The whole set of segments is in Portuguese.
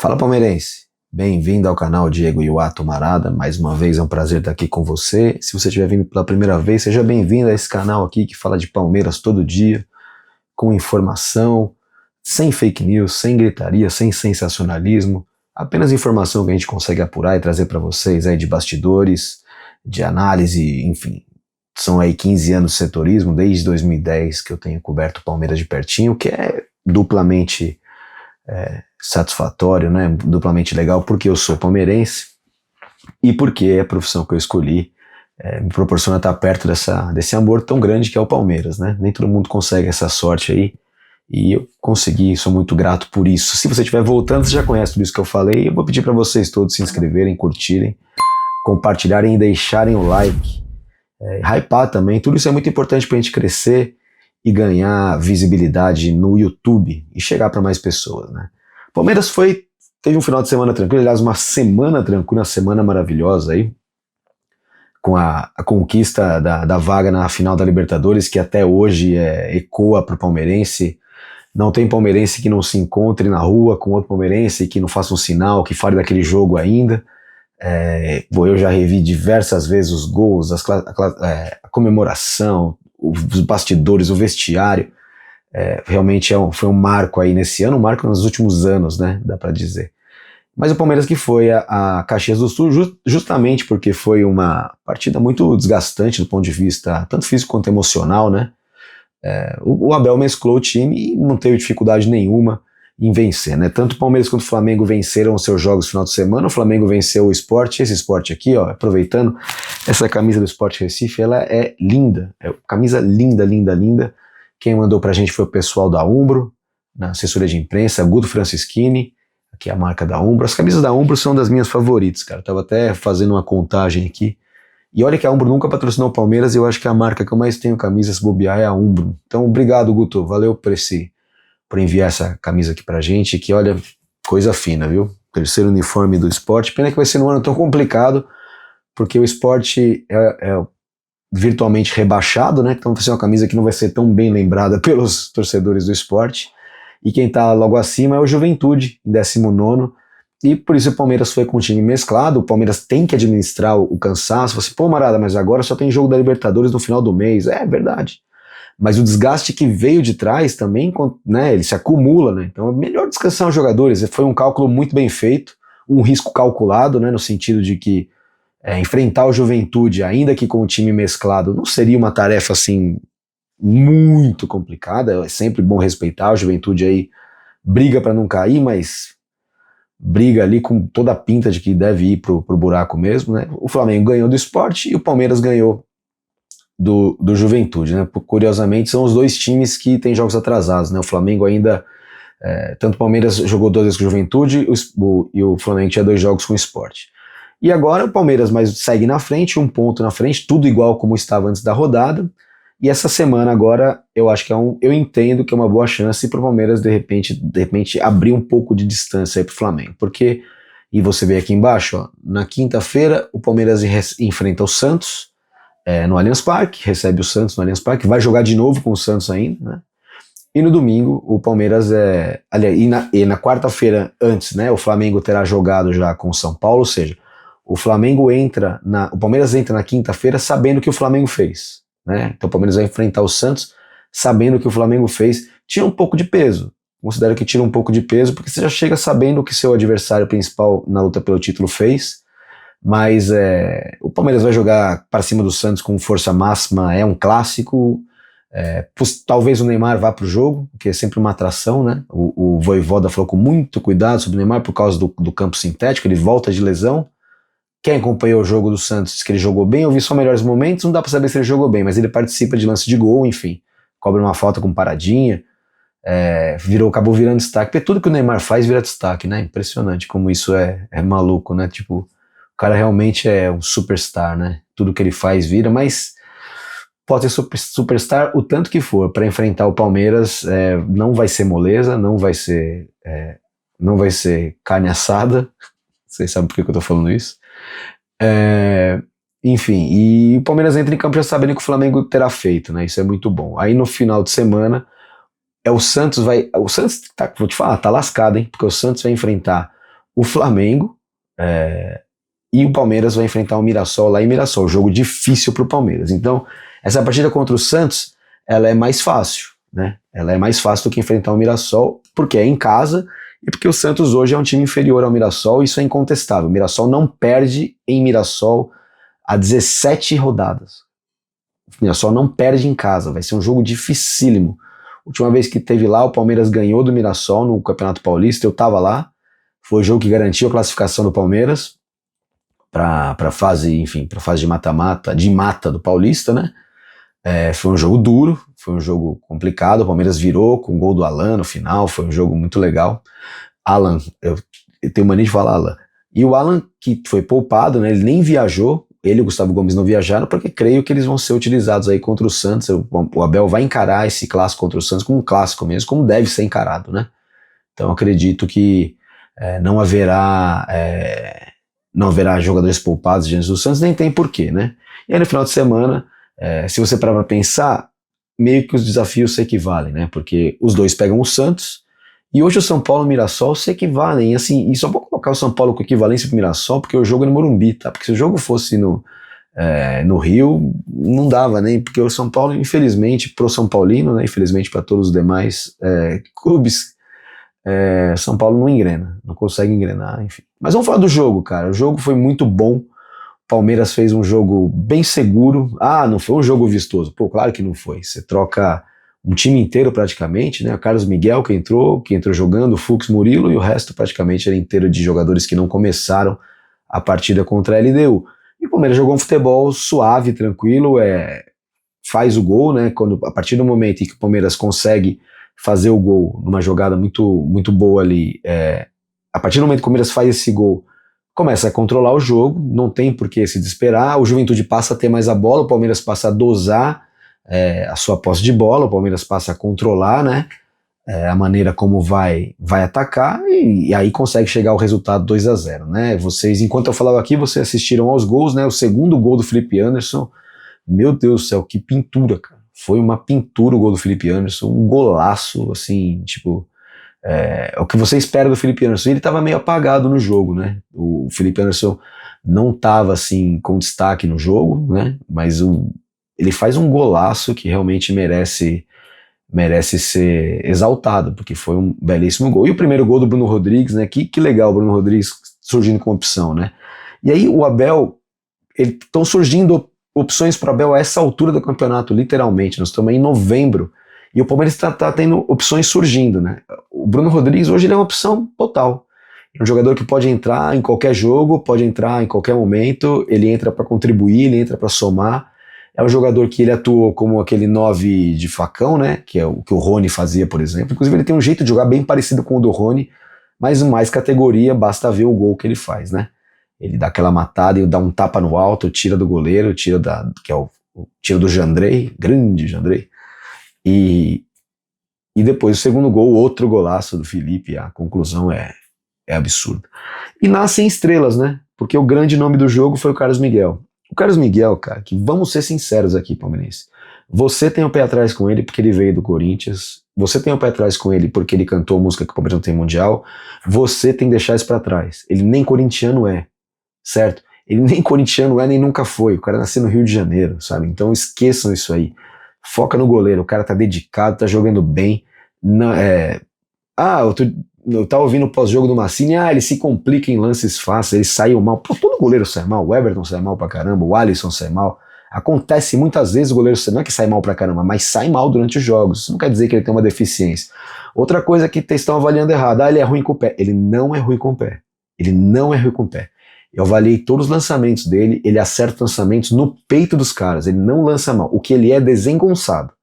Fala palmeirense, bem-vindo ao canal Diego Iwato Marada, mais uma vez é um prazer estar aqui com você. Se você estiver vindo pela primeira vez, seja bem-vindo a esse canal aqui que fala de Palmeiras todo dia, com informação, sem fake news, sem gritaria, sem sensacionalismo, apenas informação que a gente consegue apurar e trazer para vocês aí de bastidores, de análise, enfim. São aí 15 anos de setorismo, desde 2010 que eu tenho coberto o Palmeiras de pertinho, que é duplamente satisfatório, né? Duplamente legal, porque eu sou palmeirense e porque a profissão que eu escolhi me proporciona estar perto desse amor tão grande que é o Palmeiras, né? Nem todo mundo consegue essa sorte aí e eu consegui, sou muito grato por isso. Se você estiver voltando, você já conhece tudo isso que eu falei, eu vou pedir para vocês todos se inscreverem, curtirem, compartilharem e deixarem o like, hypar também. Tudo isso é muito importante para a gente crescer e ganhar visibilidade no YouTube e chegar para mais pessoas, né? Palmeiras teve um final de semana tranquilo, aliás, uma semana tranquila, uma semana maravilhosa aí, com a conquista da vaga na final da Libertadores, que até hoje ecoa para o palmeirense. Não tem palmeirense que não se encontre na rua com outro palmeirense, que não faça um sinal, que fale daquele jogo ainda. Eu já revi diversas vezes os gols, a comemoração, os bastidores, o vestiário. Realmente foi um marco aí nesse ano, um marco nos últimos anos, né, dá pra dizer. Mas o Palmeiras que foi a Caxias do Sul justamente porque foi uma partida muito desgastante do ponto de vista tanto físico quanto emocional, né. O Abel mesclou o time e não teve dificuldade nenhuma em vencer, né. Tanto o Palmeiras quanto o Flamengo venceram os seus jogos no final de semana. O Flamengo venceu o Sport, esse Sport aqui, ó, aproveitando, essa camisa do Sport Recife, ela é linda, camisa linda, linda, linda. Quem mandou pra gente foi o pessoal da Umbro, na assessoria de imprensa, Guto Francischini, aqui é a marca da Umbro. As camisas da Umbro são das minhas favoritas, cara. Tava até fazendo uma contagem aqui. E olha que a Umbro nunca patrocinou o Palmeiras, e eu acho que a marca que eu mais tenho camisa se bobear é a Umbro. Então, obrigado, Guto. Valeu por enviar essa camisa aqui pra gente, que olha, coisa fina, viu? Terceiro uniforme do Sport. Pena que vai ser num ano tão complicado, porque o Sport é virtualmente rebaixado, né? Então vai ser uma camisa que não vai ser tão bem lembrada pelos torcedores do Sport. E quem tá logo acima é o Juventude, em 19º, e por isso o Palmeiras foi com o time mesclado. O Palmeiras tem que administrar o cansaço. Você, pô, Marada, mas agora só tem jogo da Libertadores no final do mês. É verdade. Mas o desgaste que veio de trás também, né, ele se acumula, né? Então é melhor descansar os jogadores. Foi um cálculo muito bem feito, um risco calculado, né, no sentido de que enfrentar o Juventude, ainda que com o time mesclado, não seria uma tarefa assim muito complicada. É sempre bom respeitar. O Juventude aí briga para não cair, mas briga ali com toda a pinta de que deve ir pro buraco mesmo, né? O Flamengo ganhou do Sport e o Palmeiras ganhou do Juventude, né? Curiosamente são os dois times que têm jogos atrasados, né? O Flamengo ainda, tanto o Palmeiras jogou 2 vezes com o Juventude e o Flamengo tinha 2 jogos com o Sport. E agora o Palmeiras segue na frente, 1 ponto na frente, tudo igual como estava antes da rodada. E essa semana agora eu acho que eu entendo que é uma boa chance para o Palmeiras de repente abrir um pouco de distância aí para o Flamengo. Porque, e você vê aqui embaixo, ó, na quinta-feira o Palmeiras enfrenta o Santos no Allianz Parque, recebe o Santos no Allianz Parque, vai jogar de novo com o Santos ainda, né? E no domingo o Palmeiras e na quarta-feira antes, né, o Flamengo terá jogado já com o São Paulo, ou seja, o Palmeiras entra na quinta-feira sabendo o que o Flamengo fez, né? Então o Palmeiras vai enfrentar o Santos sabendo o que o Flamengo fez. Tira um pouco de peso, considero que tira um pouco de peso, porque você já chega sabendo o que seu adversário principal na luta pelo título fez. Mas o Palmeiras vai jogar para cima do Santos com força máxima, é um clássico. Talvez o Neymar vá para o jogo, que é sempre uma atração, né? O Vojvoda falou com muito cuidado sobre o Neymar por causa do campo sintético, ele volta de lesão. Quem acompanhou o jogo do Santos disse que ele jogou bem. Eu vi só melhores momentos, não dá pra saber se ele jogou bem, mas ele participa de lance de gol, enfim, cobra uma falta com paradinha, acabou virando destaque, porque tudo que o Neymar faz vira destaque, né? Impressionante como isso é maluco, né? Tipo, o cara realmente é um superstar, né? Tudo que ele faz vira, mas pode ser superstar o tanto que for, para enfrentar o Palmeiras não vai ser moleza, não vai ser carne assada. Vocês sabem por que eu tô falando isso. Enfim, e o Palmeiras entra em campo já sabendo que o Flamengo terá feito, né? Isso é muito bom. Aí no final de semana o Santos vou te falar, tá lascado, hein? Porque o Santos vai enfrentar o Flamengo, e o Palmeiras vai enfrentar o Mirassol lá em Mirassol, jogo difícil para o Palmeiras. Então, essa partida contra o Santos, ela é mais fácil, né? Ela é mais fácil do que enfrentar o Mirassol, porque é em casa e porque o Santos hoje é um time inferior ao Mirassol, isso é incontestável. O Mirassol não perde em Mirassol há 17 rodadas. O Mirassol não perde em casa, vai ser um jogo dificílimo. Última vez que teve lá, o Palmeiras ganhou do Mirassol no Campeonato Paulista, eu tava lá, foi o jogo que garantiu a classificação do Palmeiras para fase, enfim, para fase de mata-mata, de mata do Paulista, né? Foi um jogo duro, foi um jogo complicado, o Palmeiras virou com o gol do Alan no final, foi um jogo muito legal. Alan, eu tenho mania de falar Alan. E o Alan, que foi poupado, né, ele nem viajou, ele e o Gustavo Gomes não viajaram, porque creio que eles vão ser utilizados aí contra o Santos. O Abel vai encarar esse clássico contra o Santos como um clássico mesmo, como deve ser encarado, né? Então acredito que não haverá jogadores poupados diante do Santos, nem tem porquê, né? E aí no final de semana, se você parar para pensar, meio que os desafios se equivalem, né? Porque os dois pegam o Santos, e hoje o São Paulo e o Mirassol se equivalem, assim, e só vou colocar o São Paulo com equivalência para o Mirassol, porque o jogo é no Morumbi, tá? Porque se o jogo fosse no Rio, não dava, nem, porque o São Paulo, infelizmente, pro São Paulino, né? Infelizmente para todos os demais clubes, São Paulo não engrena, não consegue engrenar, enfim. Mas vamos falar do jogo, cara. O jogo foi muito bom. Palmeiras fez um jogo bem seguro. Não foi um jogo vistoso. Pô, claro que não foi. Você troca um time inteiro praticamente, né? O Carlos Miguel que entrou jogando, o Fux, Murilo, e o resto praticamente era inteiro de jogadores que não começaram a partida contra a LDU. E o Palmeiras jogou um futebol suave, tranquilo, faz o gol, né? A partir do momento em que o Palmeiras consegue fazer o gol numa jogada muito, muito boa ali, a partir do momento que o Palmeiras faz esse gol, começa a controlar o jogo, não tem por que se desesperar, o Juventude passa a ter mais a bola, o Palmeiras passa a dosar a sua posse de bola, o Palmeiras passa a controlar, né, a maneira como vai atacar, e aí consegue chegar ao resultado 2-0, né? Vocês, enquanto eu falava aqui, vocês assistiram aos gols, né? O segundo gol do Felipe Anderson, meu Deus do céu, que pintura, cara. Foi uma pintura o gol do Felipe Anderson, um golaço, assim, tipo, é o que você espera do Felipe Anderson. Ele estava meio apagado no jogo, né? O Felipe Anderson não estava assim com destaque no jogo, né? Mas ele faz um golaço que realmente merece ser exaltado, porque foi um belíssimo gol. E o primeiro gol do Bruno Rodrigues, né? Que legal o Bruno Rodrigues surgindo com opção, né? E aí o Abel, estão surgindo opções para o Abel a essa altura do campeonato, literalmente. Nós estamos em novembro e o Palmeiras está tendo opções surgindo, né? O Bruno Rodrigues hoje ele é uma opção total. É um jogador que pode entrar em qualquer jogo, pode entrar em qualquer momento, ele entra para contribuir, ele entra para somar. É um jogador que ele atuou como aquele 9 de facão, né? Que é o que o Rony fazia, por exemplo. Inclusive ele tem um jeito de jogar bem parecido com o do Rony, mas mais categoria, basta ver o gol que ele faz, né? Ele dá aquela matada e dá um tapa no alto, tira do goleiro, tira do Jandrei, grande Jandrei. E depois o segundo gol, outro golaço do Felipe, a conclusão é absurda. E nascem estrelas, né? Porque o grande nome do jogo foi o Carlos Miguel. O Carlos Miguel, cara, que vamos ser sinceros aqui, palmeirense. Você tem o pé atrás com ele porque ele veio do Corinthians. Você tem o pé atrás com ele porque ele cantou a música que o Palmeiras não tem mundial. Você tem que deixar isso pra trás. Ele nem corintiano é, certo? Ele nem corintiano é, nem nunca foi. O cara nasceu no Rio de Janeiro, sabe? Então esqueçam isso aí. Foca no goleiro. O cara tá dedicado, tá jogando bem. Não, eu tava ouvindo o pós-jogo do Massini, ele se complica em lances fáceis, ele saiu mal. Pô, todo goleiro sai mal, o Everton sai mal pra caramba, o Alisson sai mal. Acontece muitas vezes o goleiro, não é que sai mal pra caramba, mas sai mal durante os jogos. Isso não quer dizer que ele tem uma deficiência. Outra coisa que estão avaliando errado, ele é ruim com o pé. Ele não é ruim com o pé. Ele não é ruim com o pé. Eu avaliei todos os lançamentos dele, ele acerta lançamentos no peito dos caras, ele não lança mal. O que ele é desengonçado.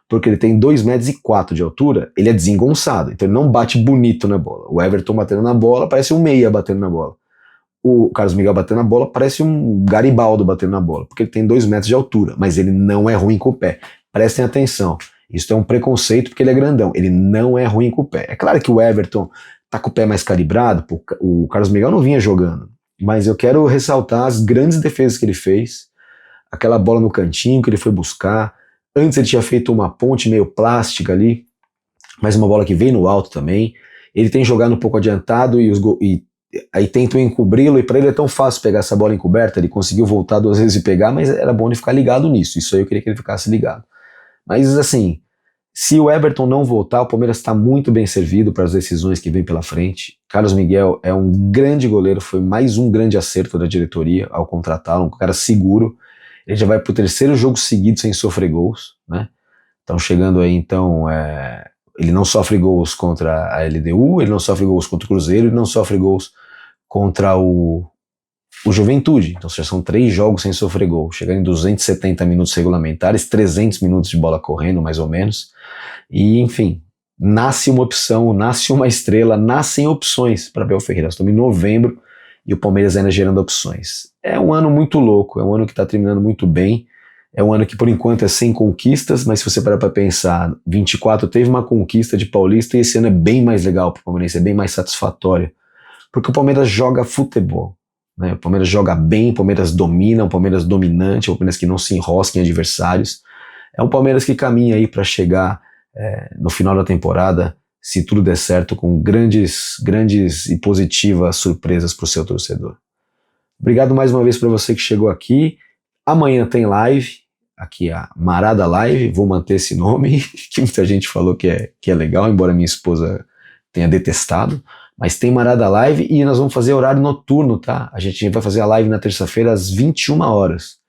Porque ele tem 2,4 metros de altura, ele é desengonçado, então ele não bate bonito na bola. O Everton batendo na bola parece um meia batendo na bola. O Carlos Miguel batendo na bola parece um Garibaldo batendo na bola, porque ele tem 2 metros de altura, mas ele não é ruim com o pé. Prestem atenção, isso é um preconceito porque ele é grandão, ele não é ruim com o pé. É claro que o Everton tá com o pé mais calibrado, o Carlos Miguel não vinha jogando, mas eu quero ressaltar as grandes defesas que ele fez, aquela bola no cantinho que ele foi buscar. Antes ele tinha feito uma ponte meio plástica ali, mas uma bola que veio no alto também. Ele tem jogado um pouco adiantado e aí tentam encobri-lo, e para ele é tão fácil pegar essa bola encoberta, ele conseguiu voltar 2 vezes e pegar, mas era bom ele ficar ligado nisso, isso aí eu queria que ele ficasse ligado. Mas assim, se o Everton não voltar, o Palmeiras está muito bem servido para as decisões que vem pela frente. Carlos Miguel é um grande goleiro, foi mais um grande acerto da diretoria ao contratá-lo, um cara seguro. Ele já vai para o 3º jogo seguido sem sofrer gols, né? Estão chegando aí, então, ele não sofre gols contra a LDU, ele não sofre gols contra o Cruzeiro, ele não sofre gols contra o Juventude. Então já são 3 jogos sem sofrer gol, chegando em 270 minutos regulamentares, 300 minutos de bola correndo, mais ou menos. E, enfim, nasce uma opção, nasce uma estrela, nascem opções para Abel Ferreira. Nós estamos em novembro e o Palmeiras ainda gerando opções. É um ano muito louco, é um ano que está terminando muito bem, é um ano que por enquanto é sem conquistas, mas se você parar para pensar, 24 teve uma conquista de Paulista e esse ano é bem mais legal para o Palmeiras, é bem mais satisfatório, porque o Palmeiras joga futebol, né? O Palmeiras joga bem, o Palmeiras domina, o Palmeiras dominante, o Palmeiras que não se enrosca em adversários, é um Palmeiras que caminha aí para chegar no final da temporada, se tudo der certo, com grandes e positivas surpresas para o seu torcedor. Obrigado mais uma vez para você que chegou aqui. Amanhã tem live, aqui a Marada Live, vou manter esse nome, que muita gente falou que é legal, embora minha esposa tenha detestado, mas tem Marada Live e nós vamos fazer horário noturno, tá? A gente vai fazer a live na terça-feira às 21 horas.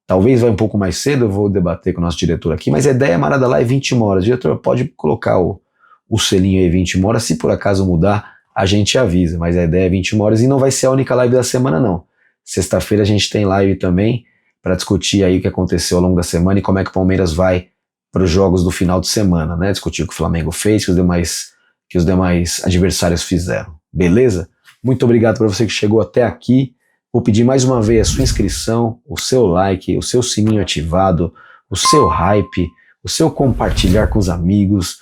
Talvez vai um pouco mais cedo, eu vou debater com o nosso diretor aqui, mas a ideia é Marada Live 21 horas. Diretor, pode colocar o selinho aí 21 horas, se por acaso mudar, a gente avisa, mas a ideia é 21 horas e não vai ser a única live da semana não. Sexta-feira a gente tem live também para discutir aí o que aconteceu ao longo da semana e como é que o Palmeiras vai para os jogos do final de semana, né? Discutir o que o Flamengo fez, que os demais adversários fizeram. Beleza? Muito obrigado para você que chegou até aqui. Vou pedir mais uma vez a sua inscrição, o seu like, o seu sininho ativado, o seu hype, o seu compartilhar com os amigos,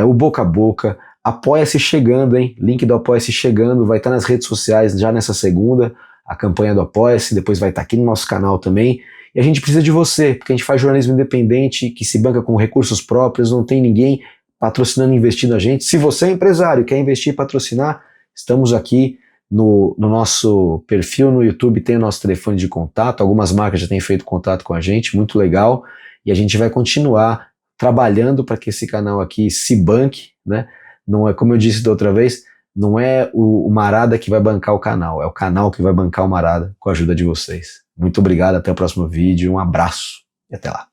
o boca a boca. Apoia-se chegando, hein? Link do Apoia-se chegando, vai estar nas redes sociais já nessa segunda, a campanha do Apoia-se, depois vai estar aqui no nosso canal também. E a gente precisa de você, porque a gente faz jornalismo independente, que se banca com recursos próprios, não tem ninguém patrocinando e investindo a gente. Se você é empresário, quer investir e patrocinar, estamos aqui no nosso perfil no YouTube, tem o nosso telefone de contato, algumas marcas já têm feito contato com a gente, muito legal, e a gente vai continuar trabalhando para que esse canal aqui se banque, né? Não é, como eu disse da outra vez, não é o Marada que vai bancar o canal, é o canal que vai bancar o Marada com a ajuda de vocês. Muito obrigado, até o próximo vídeo, um abraço e até lá.